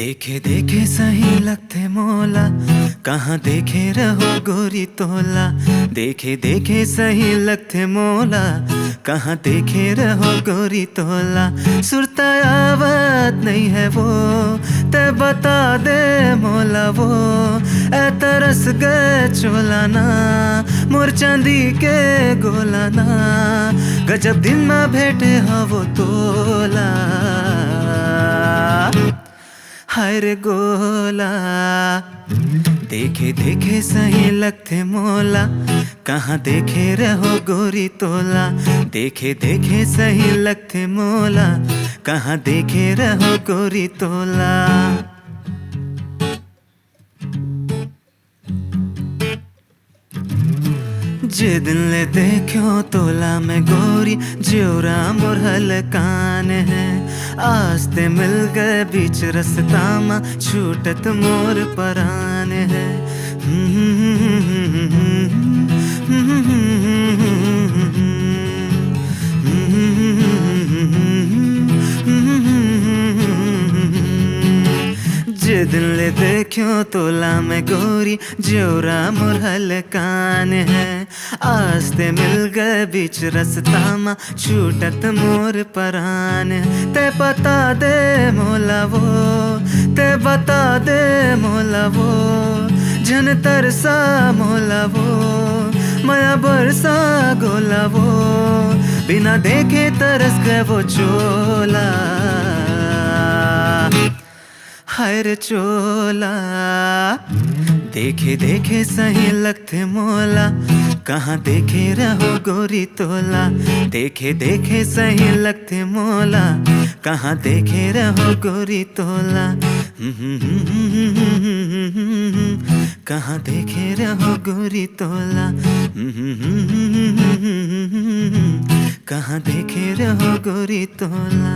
देखे देखे सही लगते मोला, कहाँ देखे रहो गोरी तोला। देखे देखे सही लगते मोला, कहाँ देखे रहो गोरी तोला। सुरता आवत नहीं है वो, ते बता दे मोला वो। ए तरस गए चोला ना, मोर चांदी के गोला ना। गजब दिन में भेटे हो वो तोला, हाय रे गोला। देखे देखे सही लगते मोला, कहाँ देखे रहो गोरी तोला। देखे देखे सही लगते मोला, कहाँ देखे रहो गोरी तोला। जे दिन ले देखो तोला में गोरी, ज्योरा मोर हलकान है। आस्ते मिल गए बीच रस्ता में, छूटत मोर परान है। जे दिन ले देखो तोला में गोरी, ज्योरा मोर हलकान है। आस्ते मिल गए बीच रस्ता में, छूटत मोर परान। ते बता दे मोला वो, ते बता दे मोला वो। जन तरसा मोला वो, माया बरसा गोला वो। बिना देखे तरस गए वो चोला, हाय रे चोला। देखे देखे सही लगते मोला, कहाँ देखे रहो गोरी तोला। देखे देखे सही लगते मोला, कहाँ देखे रहो गोरी तोला। कहाँ देखे रहो गोरी तोला। कहाँ देखे रहो गोरी तोला।